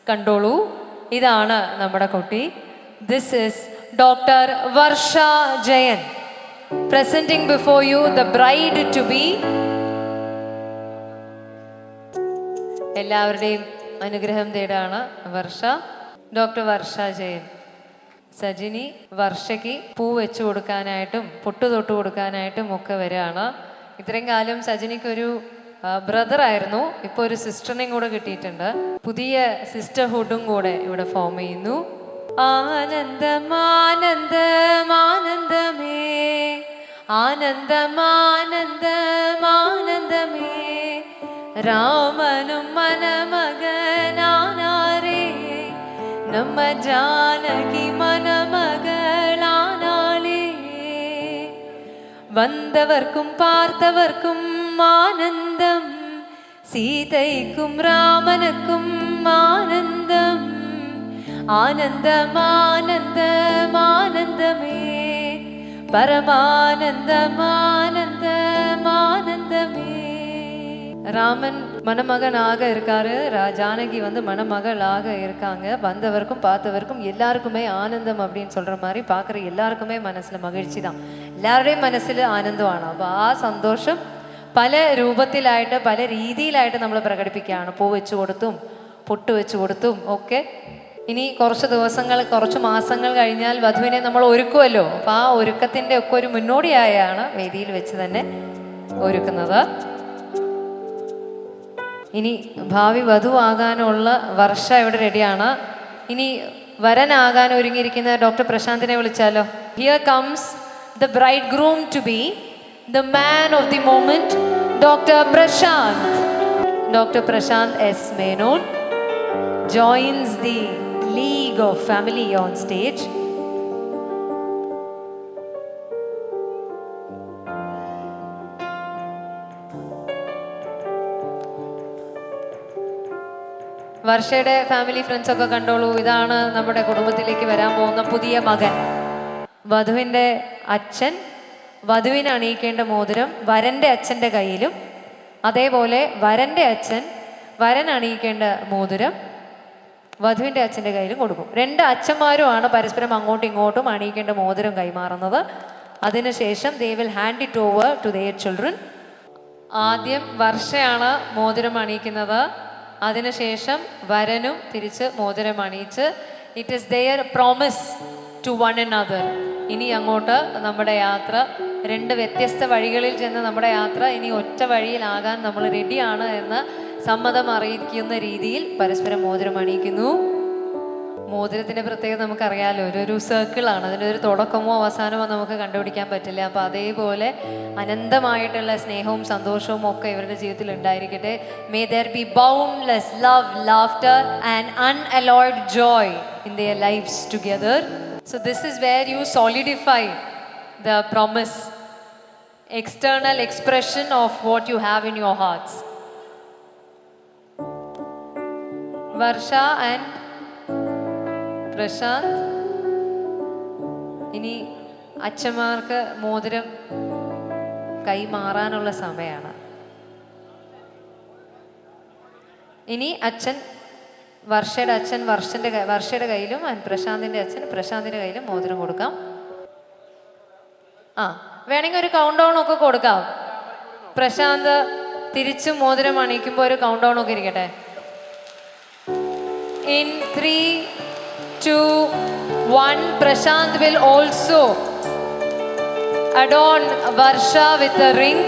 കണ്ടോളൂ, ഇതാണ് നമ്മുടെ കുട്ടി. This is doctor Varsha Jayan presenting before you the bride to be. എല്ലാവരുടെയും അനുഗ്രഹം തേടാണ് വർഷ. ഡോക്ടർ വർഷ ജയൻ. സജിനി വർഷയ്ക്ക് പൂ വെച്ചു കൊടുക്കാനായിട്ടും പൊട്ടു തൊട്ട് കൊടുക്കാനായിട്ടും ഒക്കെ വരികയാണ്. ഇത്രയും കാലം സജിനിക്കൊരു ബ്രദറായിരുന്നു, ഇപ്പോൾ ഒരു സിസ്റ്ററിനെയും കൂടെ കിട്ടിയിട്ടുണ്ട്. പുതിയ സിസ്റ്റർഹുഡും കൂടെ ഇവിടെ ഫോം ചെയ്യുന്നു. ആനന്ദമാനന്ദമാനന്ദമേ, ആനന്ദമാനന്ദമാനന്ദമേ, രാമനും മനമകനാനാരേ, നമ്മ ജാനകി മനമകളാനാളേ. വந்தവർക്കും பார்த்தവർക്കും ആനന്ദം, സീതയ്ക്കും രാമനുക്കും ആനന്ദം. ആനന്ദമാനന്ദമാനന്ദമേ, பரமானந்தமானந்தமானந்தமே. ராமன் மணமகனாக இருக்காரு, ஜானகி மணமகளாக இருக்காங்க. வந்தவருக்கும் பார்த்தவருக்கும் எல்லாருக்குமே ஆனந்தம் அப்படின்னு சொல்ற மாதிரி பார்க்குற எல்லாருக்குமே மனசுல மகிழ்ச்சி தான், എല്ലാവരുടെയും മനസ്സിൽ ആനന്ദമാണ്. അപ്പോൾ ആ സന്തോഷം പല രൂപത്തിലായിട്ട് പല രീതിയിലായിട്ട് നമ്മൾ പ്രകടിപ്പിക്കുകയാണ്. പൂ വെച്ച് കൊടുത്തും പൊട്ട് വെച്ച് കൊടുത്തും ഒക്കെ. ഇനി കുറച്ച് ദിവസങ്ങൾ കുറച്ച് മാസങ്ങൾ കഴിഞ്ഞാൽ വധുവിനെ നമ്മൾ ഒരുക്കുമല്ലോ. അപ്പോൾ ആ ഒരുക്കത്തിൻ്റെ ഒക്കെ ഒരു മുന്നോടിയായാണ് വേദിയിൽ വെച്ച് തന്നെ ഒരുക്കുന്നത്. ഇനി ഭാവി വധു ആകാനുള്ള വർഷ ഇവിടെ റെഡിയാണ്. ഇനി വരനാകാൻ ഒരുങ്ങിയിരിക്കുന്ന ഡോക്ടർ പ്രശാന്തിനെ വിളിച്ചാലോ. Here comes the bride groom to be, the man of the moment, doctor Prashanth. Doctor Prashanth S Menon joins the League of Family on stage. വർഷയുടെ ഫാമിലി ഫ്രണ്ട്സ് ഒക്കെ കണ്ടോളൂ, ഇതാണ് നമ്മുടെ കുടുംബത്തിലേക്ക് വരാൻ പോകുന്ന പുതിയ മകൻ. വധുവിൻ്റെ അച്ഛൻ വധുവിന് അണിയിക്കേണ്ട മോതിരം വരൻ്റെ അച്ഛൻ്റെ കയ്യിലും, അതേപോലെ വരൻ്റെ അച്ഛൻ വരൻ അണിയിക്കേണ്ട മോതിരം വധുവിൻ്റെ അച്ഛൻ്റെ കയ്യിലും കൊടുക്കും. രണ്ട് അച്ഛന്മാരുമാണ് പരസ്പരം അങ്ങോട്ടും ഇങ്ങോട്ടും അണിയിക്കേണ്ട മോതിരം കൈമാറുന്നത്. അതിനുശേഷം they will hand it over to their children. ആദ്യം വർഷയാണ് മോതിരം അണിയിക്കുന്നത്. അതിനുശേഷം വരനും തിരിച്ച് മോതിരം അണിയിച്ച് it is their promise to one another. ഇനി അങ്ങോട്ട് നമ്മുടെ യാത്ര രണ്ട് വ്യത്യസ്ത വഴികളിൽ ചെന്ന് നമ്മുടെ യാത്ര ഇനി ഒറ്റ വഴിയിലാകാൻ നമ്മൾ റെഡിയാണ് എന്ന് സമ്മതം അറിയിക്കുന്ന രീതിയിൽ പരസ്പരം മോതിരം അണിയിക്കുന്നു. മോതിരത്തിൻ്റെ പ്രത്യേകത നമുക്കറിയാമല്ലോ, ഒരു സർക്കിളാണ്. അതിനൊരു തുടക്കമോ അവസാനമോ നമുക്ക് കണ്ടുപിടിക്കാൻ പറ്റില്ല. അപ്പോൾ അതേപോലെ അനന്തമായിട്ടുള്ള സ്നേഹവും സന്തോഷവും ഒക്കെ ഇവരുടെ ജീവിതത്തിൽ ഉണ്ടായിരിക്കട്ടെ. May they be boundless love, laughter and unalloyed joy in their lives together. So this is where you solidify the promise, external expression of what you have in your hearts. Varsha and Prashant, ഇനി അച്ഛന്മാർക്ക് മോതിരം കൈമാറാനുള്ള സമയമാണ്. ഇനി അച്ഛൻ വർഷയുടെ അച്ഛൻ വർഷയുടെ കയ്യിലും പ്രശാന്തിൻ്റെ അച്ഛൻ പ്രശാന്തിൻ്റെ കയ്യിലും മോതിരം കൊടുക്കാം. വേണമെങ്കിൽ ഒരു കൗണ്ട് ഡൗൺ ഒക്കെ കൊടുക്കാം. പ്രശാന്ത് തിരിച്ചും മോതിരം അണിയിക്കുമ്പോൾ ഒരു കൗണ്ട് ഡൗൺ ഒക്കെ ഇരിക്കട്ടെ. In 3, 2, 1, Prashant will also adorn Varsha with a ring.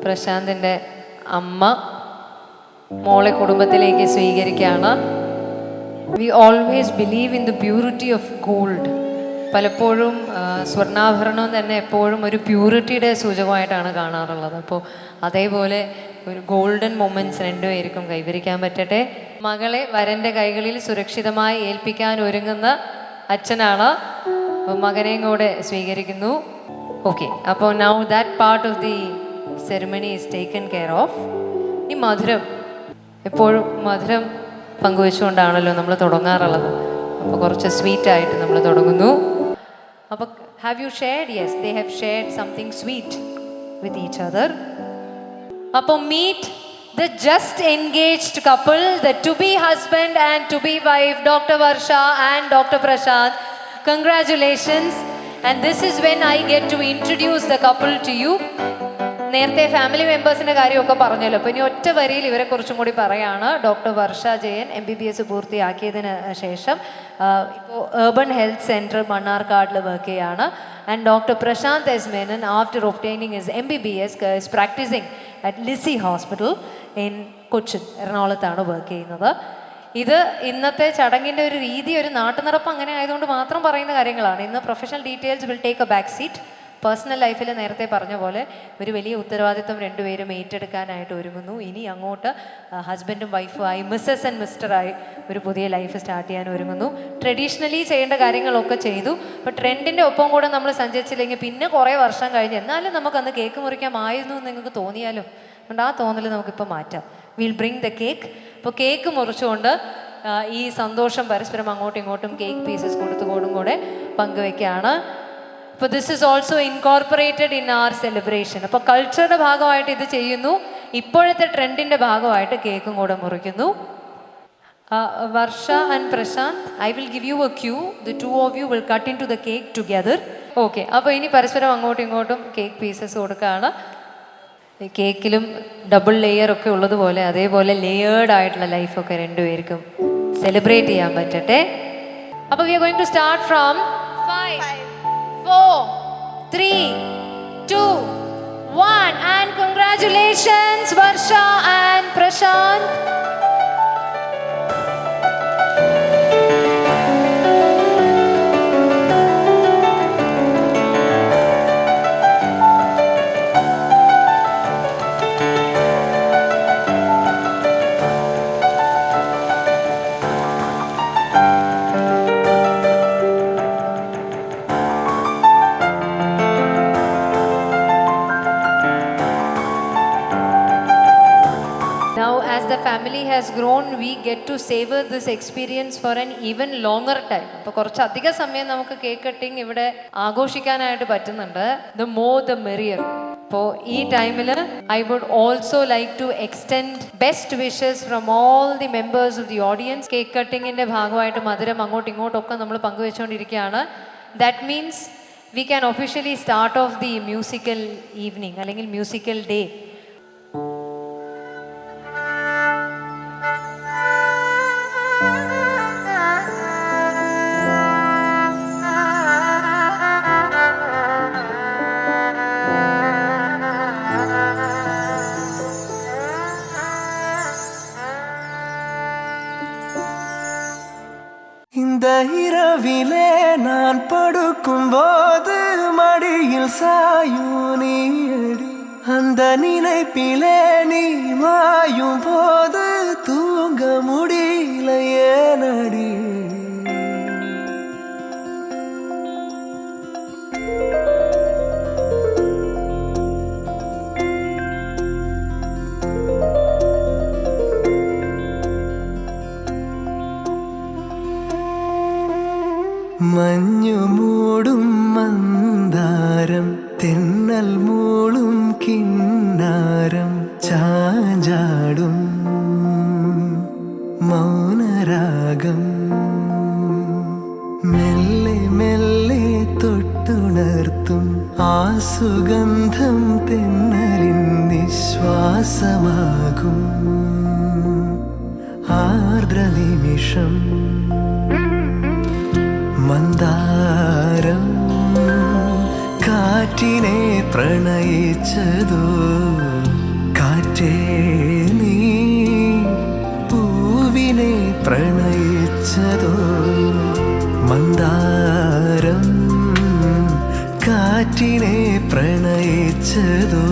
പ്രശാന്തിൻ്റെ അമ്മ മോളെ കുടുംബത്തിലേക്ക് സ്വീകരിക്കുകയാണ്. We always believe in the purity of gold. പലപ്പോഴും സ്വർണ്ണാഭരണം തന്നെ എപ്പോഴും ഒരു പ്യൂരിറ്റിയുടെ സൂചകമായിട്ടാണ് കാണാറുള്ളത്. അപ്പോൾ അതേപോലെ ഒരു ഗോൾഡൻ മൊമെൻറ്റ്സ് രണ്ടുപേർക്കും കൈവരിക്കാൻ പറ്റട്ടെ. മകളെ വരൻ്റെ കൈകളിൽ സുരക്ഷിതമായി ഏൽപ്പിക്കാൻ ഒരുങ്ങുന്ന അച്ഛനാണ്. മകനെയും കൂടെ സ്വീകരിക്കുന്നു. ഓക്കെ, അപ്പോൾ now that part of the ceremony is taken care of. ഈ മധുരം, എപ്പോഴും മധുരം പങ്കുവെച്ചുകൊണ്ടാണല്ലോ നമ്മൾ തുടങ്ങാറുള്ളത്. അപ്പോൾ കുറച്ച് സ്വീറ്റായിട്ട് നമ്മൾ തുടങ്ങുന്നു. അപ്പോൾ have you shared? Yes, they have shared something sweet with each other. അപ്പോൾ meet the just engaged couple, the to be husband and to be wife, doctor Varsha and doctor Prashanth. Congratulations. And this is when I get to introduce the couple to you. നേരത്തെ family മെമ്പേഴ്സിൻ്റെ കാര്യമൊക്കെ പറഞ്ഞല്ലോ. അപ്പോൾ ഇനി ഒറ്റ വരിയിൽ ഇവരെ കുറിച്ചും കൂടി പറയാണ്. ഡോക്ടർ വർഷ ജയൻ MBBS പൂർത്തിയാക്കിയതിന് ശേഷം ഇപ്പോൾ ഏർബൺ ഹെൽത്ത് സെൻറ്റർ മണ്ണാർക്കാടിൽ വർക്ക് ചെയ്യുകയാണ്. And doctor Prashanth S Menon after obtaining his MBBS is practicing at Lisie hospital in Cochin, എറണാകുളത്താണ് വർക്ക് ചെയ്യുന്നത്. ഇത് ഇന്നത്തെ ചടങ്ങിൻ്റെ ഒരു രീതി, ഒരു നാട്ടുനടപ്പ് അങ്ങനെ ആയതുകൊണ്ട് മാത്രം പറയുന്ന കാര്യങ്ങളാണ്. ഇന്ന് professional details will take A back seat. Personal ലൈഫിൽ നേരത്തെ പറഞ്ഞ പോലെ ഒരു വലിയ ഉത്തരവാദിത്വം രണ്ടുപേരും ഏറ്റെടുക്കാനായിട്ട് ഒരുങ്ങുന്നു. ഇനി അങ്ങോട്ട് ഹസ്ബൻഡും വൈഫുമായി മിസ്സസ് ആൻഡ് മിസ്റ്ററായി ഒരു പുതിയ ലൈഫ് സ്റ്റാർട്ട് ചെയ്യാൻ ഒരുങ്ങുന്നു. ട്രഡീഷണലി ചെയ്യേണ്ട കാര്യങ്ങളൊക്കെ ചെയ്തു. അപ്പോൾ ട്രെൻഡിൻ്റെ ഒപ്പം കൂടെ നമ്മൾ സഞ്ചരിച്ചില്ലെങ്കിൽ പിന്നെ കുറേ വർഷം കഴിഞ്ഞ് എന്നാലും നമുക്കന്ന് കേക്ക് മുറിക്കാമായിരുന്നു എന്ന് നിങ്ങൾക്ക് തോന്നിയാലോ? അതുകൊണ്ട് ആ തോന്നൽ നമുക്കിപ്പോൾ മാറ്റാം. Will bring the cake. അപ്പോൾ കേക്ക് മുറിച്ചുകൊണ്ട് ഈ സന്തോഷം പരസ്പരം അങ്ങോട്ടും ഇങ്ങോട്ടും കേക്ക് പീസസ് കൊടുത്തുകൊണ്ടും കൂടെ പങ്കുവെക്കുകയാണ്. അപ്പോൾ this is also incorporated in our celebration. അപ്പോൾ കൾച്ചറുടെ ഭാഗമായിട്ട് ഇത് ചെയ്യുന്നു. ഇപ്പോഴത്തെ ട്രെൻഡിൻ്റെ ഭാഗമായിട്ട് കേക്കും കൂടെ മുറിക്കുന്നു. Varsha and Prashanth, I will give you a cue. The two of you will cut into the cake together. Okay, അപ്പോൾ ഇനി പരസ്പരം അങ്ങോട്ടും ഇങ്ങോട്ടും കേക്ക് പീസസ് കൊടുക്കുകയാണ്. കേക്കിലും ഡബിൾ ലെയർ ഒക്കെ ഉള്ളതുപോലെ അതേപോലെ ലെയേർഡ് ആയിട്ടുള്ള ലൈഫൊക്കെ രണ്ടുപേർക്കും സെലിബ്രേറ്റ് ചെയ്യാൻ പറ്റട്ടെ. അപ്പോൾ we are going to start from 5, 4, 3, 2, 1 and congratulations Varsha and Prashant. Now, as the family has grown, we get to savor this experience for an even longer time. അപ്പോൾ കുറച്ചധികം സമയം നമുക്ക് കേക്ക് കട്ടിങ് ഇവിടെ ആഘോഷിക്കാനായിട്ട് പറ്റുന്നുണ്ട്. The more the merrier. അപ്പോൾ ഈ ടൈമിൽ I would also like to extend best wishes from all the members of the audience. Cake കട്ടിങ്ങിൻ്റെ ഭാഗമായിട്ട് മധുരം അങ്ങോട്ടും ഇങ്ങോട്ടും ഒക്കെ നമ്മൾ പങ്കുവെച്ചുകൊണ്ടിരിക്കുകയാണ്. That means we can officially start off the musical evening അല്ലെങ്കിൽ musical day. இந்த இரவிலே நான் படுக்கும் போது மடியில் சாயும் நீயடி, அந்த நினைப்பிலே நீ மாயும் போது தூங்க முடியல ஏனடி. മഞ്ഞു മൂടും മന്ദാരം, തെന്നൽ മൂളും കിന്നാരം, ചാഞ്ചാടും മൗനരാഗം, മെല്ലെ മെല്ലെ തൊട്ടുണർത്തും ആ സുഗന്ധം തെന്നലിൻ നിശ്വാസമാകും ആർദ്ര നിമിഷം. മന്ദാരം കാറ്റിനെ പ്രണയിച്ചതോ, കാറ്റേ നീ പൂവിനെ പ്രണയിച്ചതോ. മന്ദാരം കാറ്റിനെ പ്രണയിച്ചതോ,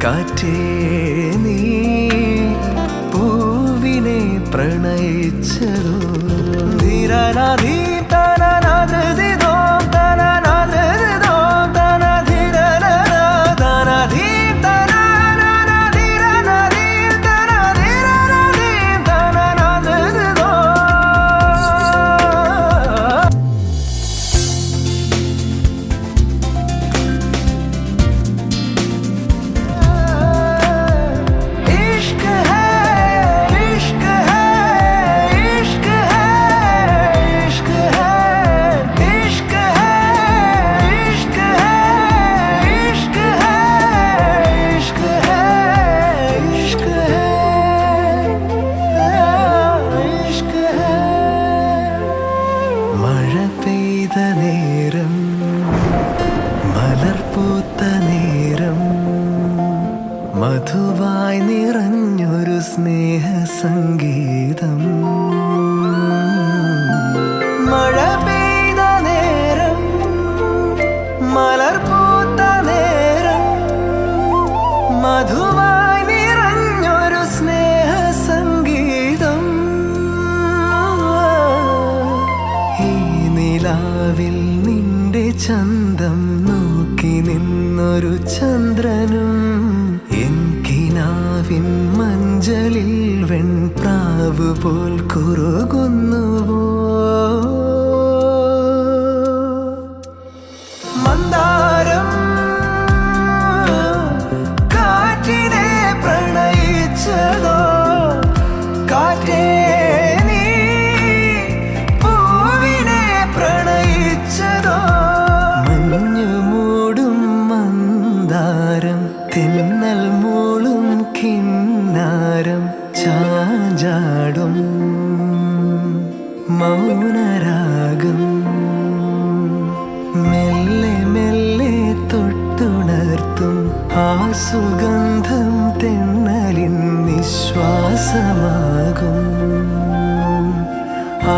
കാറ്റേ നീ പൂവിനെ പ്രണയിച്ചതോ. ധീരനാധീ മധുവായി നിറഞ്ഞൊരു സ്നേഹസംഗീതം. മഴ പെയ്ത നേരം, മലർ പൂത്ത നേരം, മധുവായി നിറഞ്ഞൊരു സ്നേഹസംഗീതം. ഈ നിലാവിൽ നിന്റെ ചന്തം നോക്കി നിന്നൊരു ചന്ദ്രനും, കിനാവിൻ മഞ്ചലിൽ വെൺപ്രാവ് പോൽ കുറുകുന്നുവോ. മന്ദാരം കാറ്റിനെ പ്രണയിച്ചതോ, കാറ്റേ നീ പൂവിനെ പ്രണയിച്ചതോ. മഞ്ഞു മൂടും മന്ദാരം, തെന്നൽ മൂളും കിന്നാരം, ചാഞ്ചാടും മൗനരാഗം, മെല്ലെ മെല്ലെ തൊട്ടുണർത്തും ആ സുഗന്ധം തെന്നലിൻ നിശ്വാസമാകും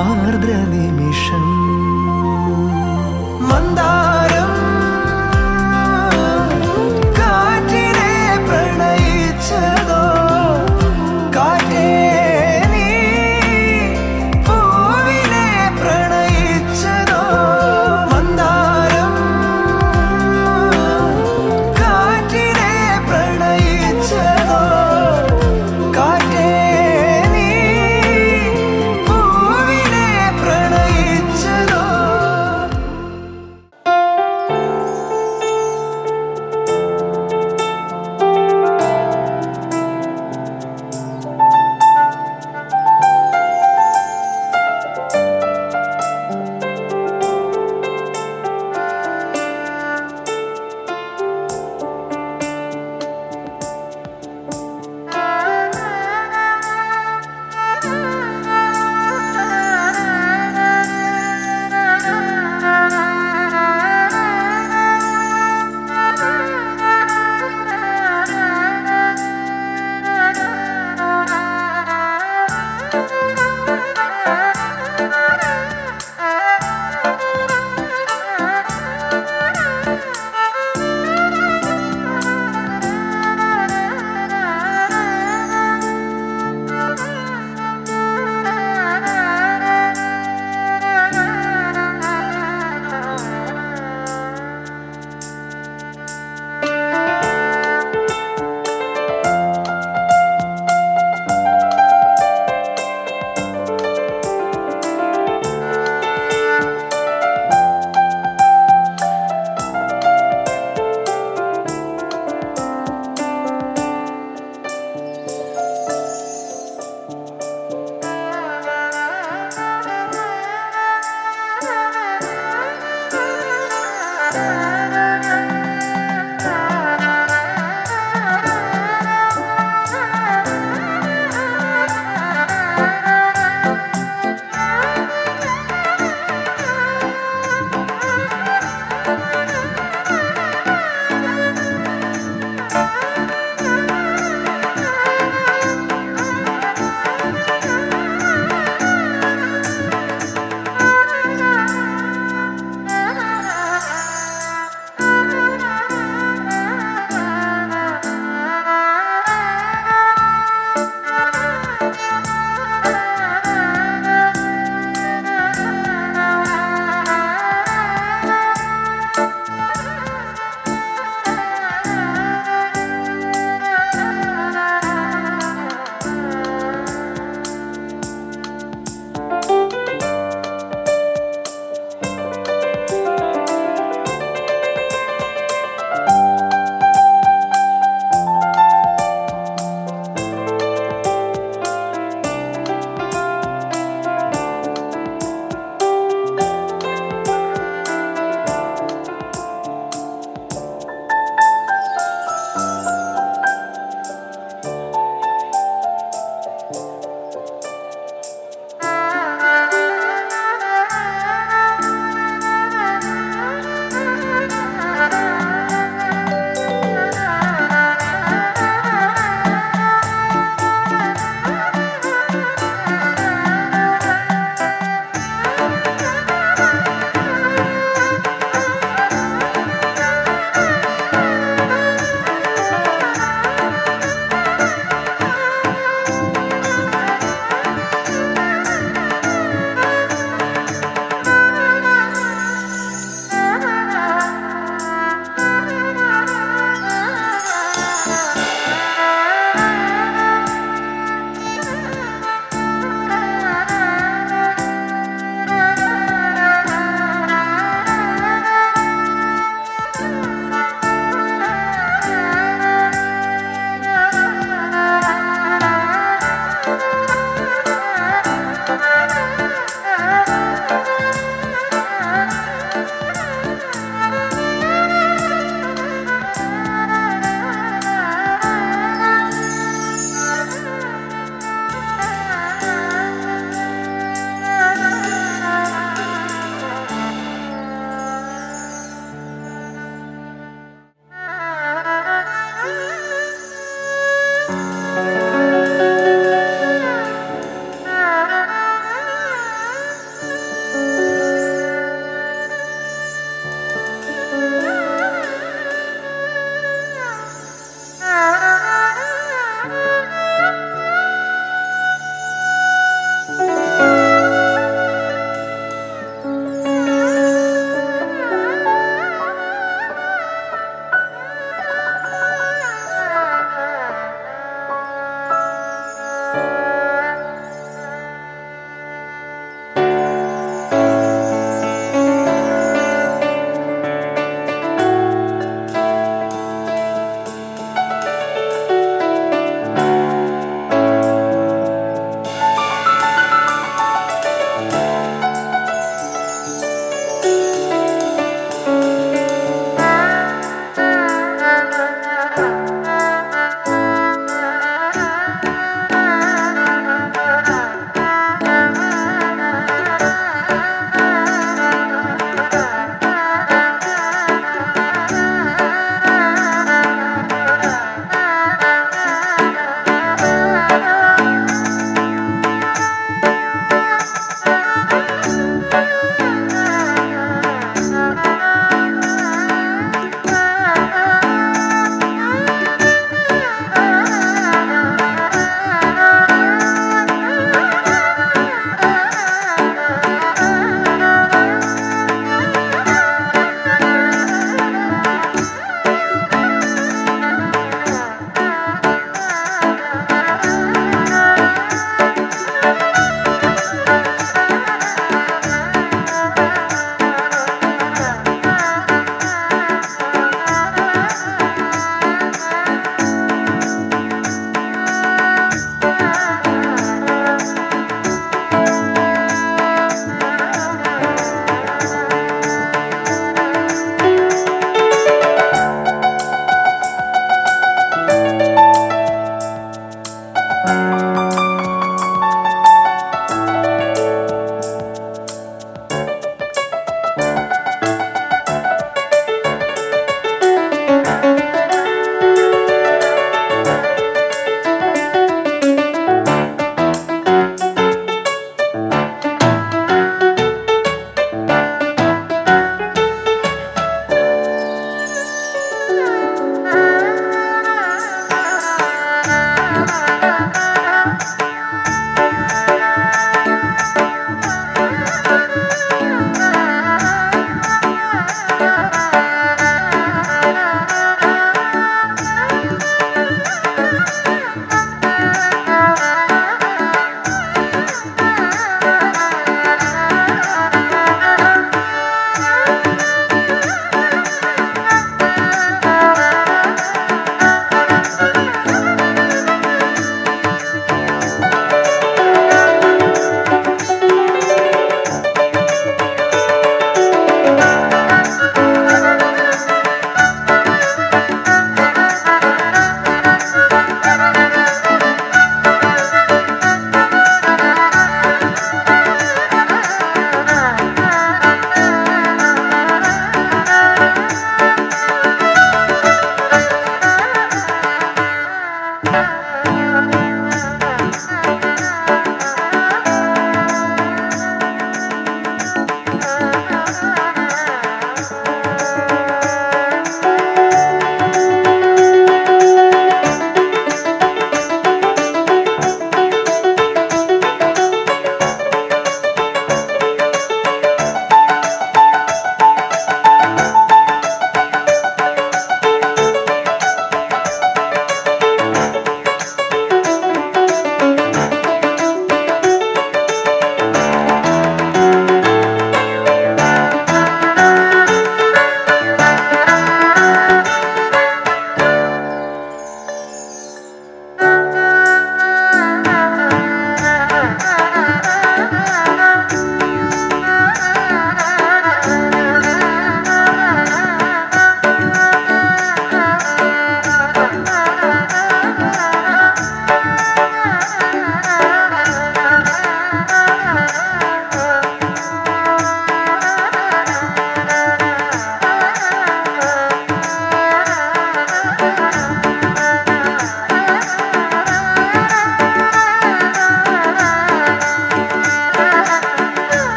ആർദ്ര നിമിഷം. മന്ദാരം